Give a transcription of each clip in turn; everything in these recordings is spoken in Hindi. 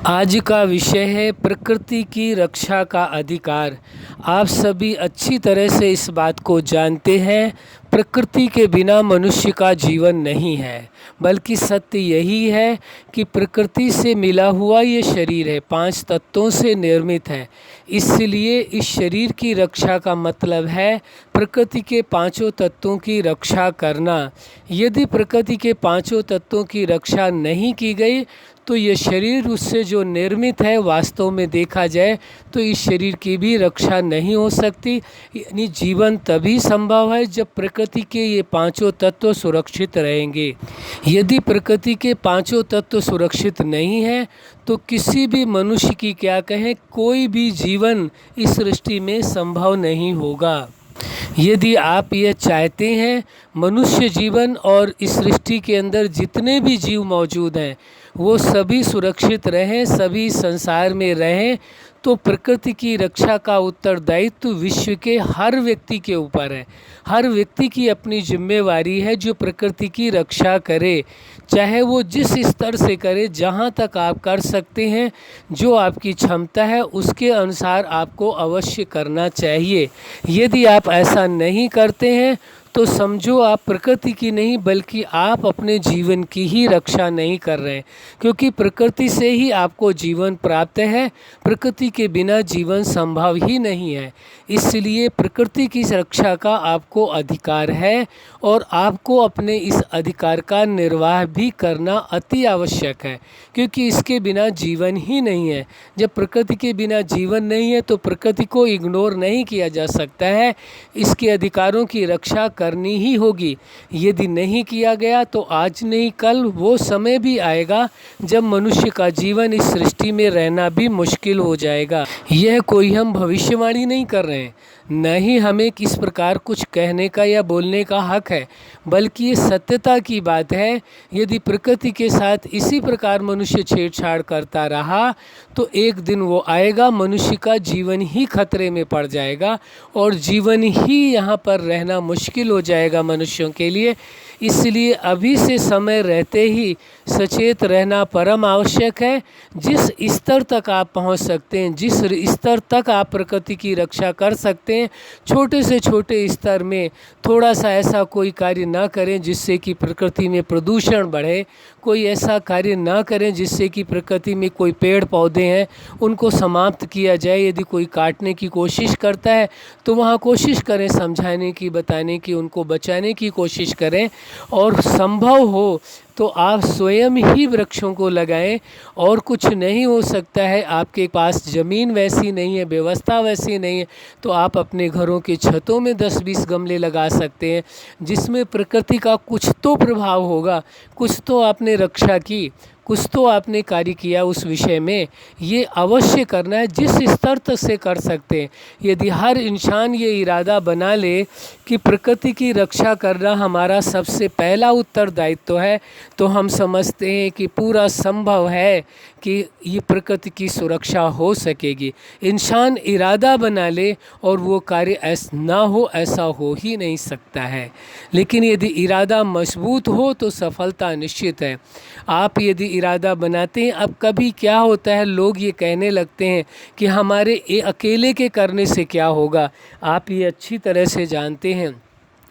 आज का विषय है प्रकृति की रक्षा का अधिकार। आप सभी अच्छी तरह से इस बात को जानते हैं, प्रकृति के बिना मनुष्य का जीवन नहीं है। बल्कि सत्य यही है कि प्रकृति से मिला हुआ ये शरीर है, 5 तत्वों से निर्मित है। इसलिए इस शरीर की रक्षा का मतलब है प्रकृति के 5 तत्वों की रक्षा करना। यदि प्रकृति के 5 तत्वों की रक्षा नहीं की गई तो ये शरीर उससे जो निर्मित है, वास्तव में देखा जाए तो इस शरीर की भी रक्षा नहीं हो सकती। यानी जीवन तभी संभव है जब प्रकृति के ये 5 तत्व सुरक्षित रहेंगे। यदि प्रकृति के 5 तत्व सुरक्षित नहीं है तो किसी भी मनुष्य की क्या कहें, कोई भी जीवन इस सृष्टि में संभव नहीं होगा। यदि आप ये चाहते हैं मनुष्य जीवन और इस सृष्टि के अंदर जितने भी जीव मौजूद हैं वो सभी सुरक्षित रहें, सभी संसार में रहें, तो प्रकृति की रक्षा का उत्तरदायित्व विश्व के हर व्यक्ति के ऊपर है। हर व्यक्ति की अपनी जिम्मेवारी है जो प्रकृति की रक्षा करे, चाहे वो जिस स्तर से करे। जहाँ तक आप कर सकते हैं, जो आपकी क्षमता है उसके अनुसार आपको अवश्य करना चाहिए। यदि आप ऐसा नहीं करते हैं तो समझो आप प्रकृति की नहीं बल्कि आप अपने जीवन की ही रक्षा नहीं कर रहे हैं, क्योंकि प्रकृति से ही आपको जीवन प्राप्त है। प्रकृति के बिना जीवन संभव ही नहीं है। इसलिए प्रकृति की रक्षा का आपको अधिकार है और आपको अपने इस अधिकार का निर्वाह भी करना अति आवश्यक है, क्योंकि इसके बिना जीवन ही नहीं है। जब प्रकृति के बिना जीवन नहीं है तो प्रकृति को इग्नोर नहीं किया जा सकता है। इसके अधिकारों की रक्षा करनी ही होगी। यदि नहीं किया गया तो आज नहीं कल वो समय भी आएगा जब मनुष्य का जीवन इस सृष्टि में रहना भी मुश्किल हो जाएगा। यह कोई हम भविष्यवाणी नहीं कर रहे हैं, न ही हमें किस प्रकार कुछ कहने का या बोलने का हक है, बल्कि ये सत्यता की बात है। यदि प्रकृति के साथ इसी प्रकार मनुष्य छेड़छाड़ करता रहा तो एक दिन वो आएगा, मनुष्य का जीवन ही खतरे में पड़ जाएगा और जीवन ही यहाँ पर रहना मुश्किल हो जाएगा मनुष्यों के लिए। इसलिए अभी से समय रहते ही सचेत रहना परम आवश्यक है। जिस स्तर तक आप पहुंच सकते हैं, जिस स्तर तक आप प्रकृति की रक्षा कर सकते हैं, छोटे से छोटे स्तर में थोड़ा सा ऐसा कोई कार्य ना करें जिससे कि प्रकृति में प्रदूषण बढ़े। कोई ऐसा कार्य ना करें जिससे कि प्रकृति में कोई पेड़ पौधे हैं उनको समाप्त किया जाए। यदि कोई काटने की कोशिश करता है तो वहाँ कोशिश करें समझाने की, बताने की, उनको बचाने की कोशिश करें। और संभव हो तो आप स्वयं ही वृक्षों को लगाएं। और कुछ नहीं हो सकता है, आपके पास ज़मीन वैसी नहीं है, व्यवस्था वैसी नहीं है, तो आप अपने घरों के छतों में 10-20 गमले लगा सकते हैं, जिसमें प्रकृति का कुछ तो प्रभाव होगा। कुछ तो आपने रक्षा की, कुछ तो आपने कार्य किया उस विषय में। ये अवश्य करना है जिस स्तर तक से कर सकते हैं। यदि हर इंसान ये इरादा बना ले कि प्रकृति की रक्षा करना हमारा सबसे पहला उत्तरदायित्व है, तो हम समझते हैं कि पूरा संभव है कि ये प्रकृति की सुरक्षा हो सकेगी। इंसान इरादा बना ले और वो कार्य ना हो, ऐसा हो ही नहीं सकता है। लेकिन यदि इरादा मजबूत हो तो सफलता निश्चित है। आप यदि इरादा बनाते हैं, अब कभी क्या होता है, लोग ये कहने लगते हैं कि हमारे अकेले के करने से क्या होगा। आप ये अच्छी तरह से जानते हैं,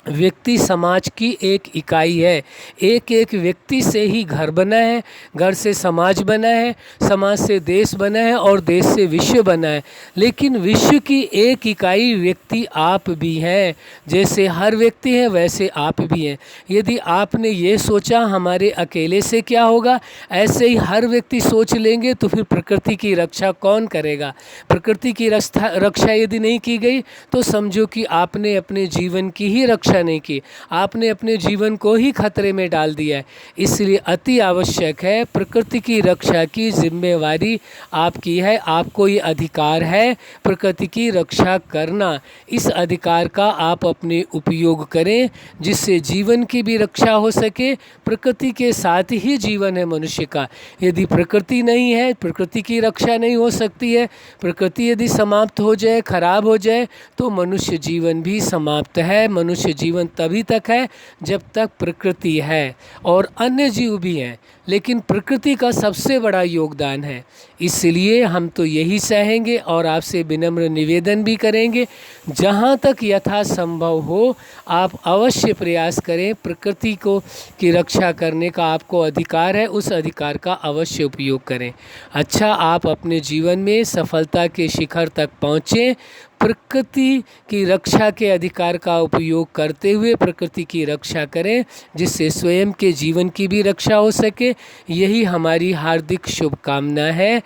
व्यक्ति समाज की एक इकाई है। एक एक व्यक्ति से ही घर बना है, घर से समाज बना है, समाज से देश बना है और देश से विश्व बना है। लेकिन विश्व की एक इकाई व्यक्ति आप भी हैं। जैसे हर व्यक्ति है वैसे आप भी हैं। यदि आपने ये सोचा हमारे अकेले से क्या होगा, ऐसे ही हर व्यक्ति सोच लेंगे तो फिर प्रकृति की रक्षा कौन करेगा। प्रकृति की रक्षा यदि नहीं की गई तो समझो कि आपने अपने जीवन की ही रक्षा नहीं की, आपने अपने जीवन को ही खतरे में डाल दिया है। इसलिए अति आवश्यक है, प्रकृति की रक्षा की जिम्मेवारी आपकी है। आपको ये अधिकार है प्रकृति की रक्षा करना। इस अधिकार का आप अपने उपयोग करें जिससे जीवन की भी रक्षा हो सके। प्रकृति के साथ ही जीवन है मनुष्य का। यदि प्रकृति नहीं है, प्रकृति की रक्षा नहीं हो सकती है। प्रकृति यदि समाप्त हो जाए, खराब हो जाए, तो मनुष्य जीवन भी समाप्त है, मनुष्य जीवन तभी तक है जब तक प्रकृति है और अन्य जीव भी हैं, लेकिन प्रकृति का सबसे बड़ा योगदान है। इसलिए हम तो यही चाहेंगे और आपसे विनम्र निवेदन भी करेंगे, जहाँ तक यथासंभव हो आप अवश्य प्रयास करें। प्रकृति को की रक्षा करने का आपको अधिकार है, उस अधिकार का अवश्य उपयोग करें। अच्छा, आप अपने जीवन में सफलता के शिखर तक पहुँचें। प्रकृति की रक्षा के अधिकार का उपयोग करते हुए प्रकृति की रक्षा करें, जिससे स्वयं के जीवन की भी रक्षा हो सके। यही हमारी हार्दिक शुभकामना है।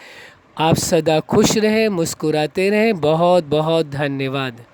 आप सदा खुश रहें, मुस्कुराते रहें। बहुत बहुत धन्यवाद।